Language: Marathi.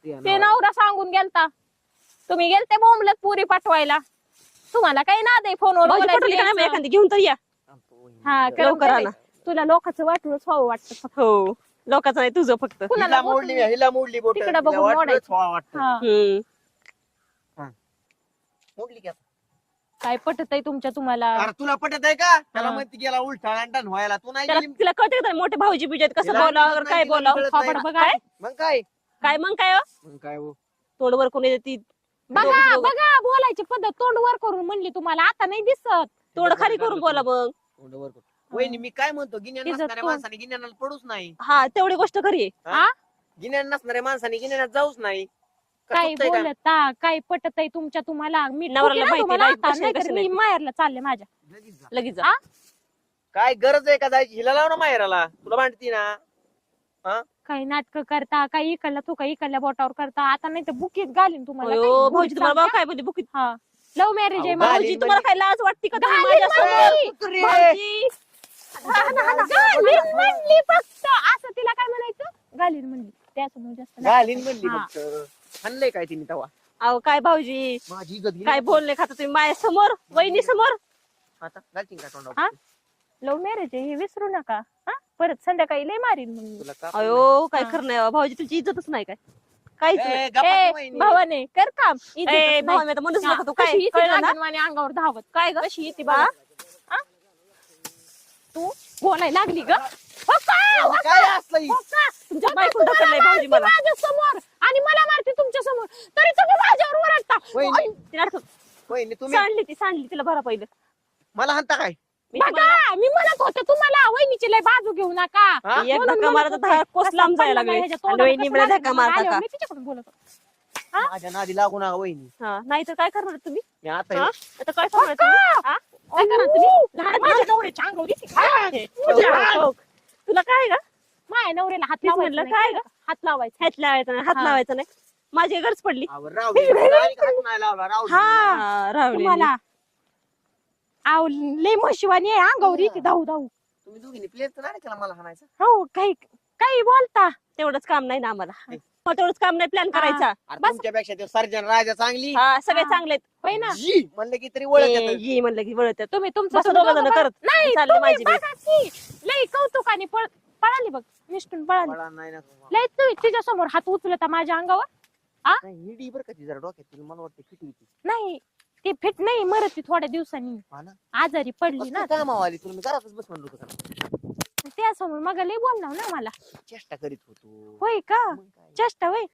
ते नवरा सांगून गेलता तुम्ही गेलते बोंबलत पुरी पाठवायला तुम्हाला काही ना दे फोनवर बोलायचं एखादी घेऊन तर या हा लवकर आणा. तुला लोकांचं वाटूनच व्हावं वाटतं हो लोकांचं नाही तुझं फक्त कुणाला हिला मोडली बोट तिकडं बघून मोडायचं. हा. मोडली की आता. काय पटत आहे तुमच्या तुम्हाला अरे तुला पटत आहे का त्याला हा. म्हणते गेला उलटा अंडण व्हायला तू नाही त्याला गेली. तिला कळते का मोठे भाऊजी बिजेत कसं तिला बोलावं नाही काय तिला बोलावं कळत नाही. फापड बघा मग काय काय मग काय हो? मग काय हो तोंड वर कोणी येते बघा बघा बोलायची पद्धत तोंड वर करून म्हणली तुम्हाला आता नाही दिसत तोंड खाली करून बोला मग तोंडावर कर. वहिनी मी काय म्हणतो गिन्यान तिचं नसणाऱ्या तोंड. माणसाने गिन्यानाला पडूच नाही हा तेवढी गोष्ट खरी आहे हा गिन्यान नसणाऱ्या माणसाने गिन्यानात जाऊच नाही का काय चुकतंय का? बोलता काय पटत आहे तुमच्या तुम्हाला मी नवऱ्याला ठोकेन माहिती तुम्हाला नाही, आता, कशी- नाहीतर कशी मी नाही. माहेरला चालले माझ्या लगेच जा. लगेच जा. हा? काय गरज आहे का जायची हिला लाव ना माहेराला तुला भांडती ना काही नाटक करता काही इकडला तो काही इकडल्या बोटावर करता आता नाही तर बुकीत घालीन तुम्हाला अयो, काही भाऊजी तुम्हाला सांगता? भाऊ काय म्हणजे बुकीत हा लव्ह मॅरेज आहे अहो, माझं. घालीन भाऊजी तुम्हाला काय लाज वाटते का तुम्ही घालीन माझ्यासमोर? म्हणली. कुत्री. भाऊजी घालीन म्हणली फक्त असं तिला काय म्हणायचं घालीन म्हणली त्यासमोर जास्त घालीन म्हणली हा. फक्त आणलंय काय तिने तवा अहो काय भाऊजी माझी इज्जत गेली. काय बोलले खाता तुम्ही माझ्यासमोर वहिनी समोर आता घालशील का हा? तोंडावर लव्ह मॅरेज आहे हे विसरू नका हा परत संध्याकाळी लय मारीन मग तुला का अयो काय हा. खरं नाही भाऊजी तुमची इज्जतच नाही काय काहीच नाही ए, गप्पा ए की वहिनी. भावाने कर काम ए, इज्जतच भाऊ नाही. मी तर म्हणूच हा, नका तू काय कशी येते कळलं ना नागिनवाणी अंगावर धावत काय ग कशी येते बघा हा? तू बोलायला लागली ग हो का? हो का? काय असलं ही? हो का? तुमच्या हो का? बायकोला तुम्हाला ढकललंय भाऊजी मारते मला. माझ्या समोर आणि मला मारते तुमच्या समोर तरी तुम्ही माझ्यावर ओरडता वहिनी. तिला अडकव. वहिनी तुम्ही सांडली तिला भरा पहिलं मला हाणता काय मी बघा मी म्हणत होते तुम्हाला वहिनीची लय बाजू घेऊ नका हा? एक म्हणून धक्का म्हणत मारत होते. दहा कोस कसं लांब जायला पडलं लागले नाही ह्याच्या आणि तोंडाला वहिनी कसं मला लागलं धक्का मला मारता आल्यावर का मी तिच्याकडून बोलत होते. माझ्या नादी लागू नका वहिनी नाही तर काय करणार तुम्ही मी आता हा? हे- आता काय करणार तुम्ही हा? काय करणार तुम्ही लहान माझ्या नवऱ्याच्या अंगावर येते का? हो. तुला काय ग माझ्या नवऱ्याला हात तीच लावायचा म्हणलं, नाही काय का? हात लावायचा हात लावायचा नाही हात हा. लावायचा नाही माझी गरज पडली आवर राव दे. नाही का हात नाही लावला, राव दे. हा, राहुल तुम्हाला आव लय म्हशिवानी आहे अंगावर येते धाऊ धाऊ तुम्ही दोघींनी प्लेट तर नाही केला मला हाणायचं हो काही काही बोलता तेवढंच काम नाही ना आम्हाला मला तेवढंच काम नाही प्लॅन करायचा अरे तुमच्यापेक्षा ते सर्जन राजा चांगली हा सगळे हा. चांगले होय ना जी म्हणलं की तरी ओळख येतं. ये म्हणलं की वळतात तुम्ही तुमचं बस तुम्ही दोघं जण दोघं करत नाही चालले तुम्ही माझी बी. बघा की लय कौतुकाने पळाली बघ निष्ठून पळाली मला नाही ना लय तुम्ही तिच्या समोर हात उचलता माझ्या अंगावर नाही, हिडी बरं का ती जरा डोक्यात तिला मला वाटतं फिट होती नाही ती फिट नाही मरत ती थोड्या दिवसांनी हा ना आजारी पडली ना कामावाली तुला मी घरातच बस म्हणलो होतं का त्या समोर मग लय बोलणार ना मला चेष्टा करीत होतो होय का मग काय? चेष्टा होय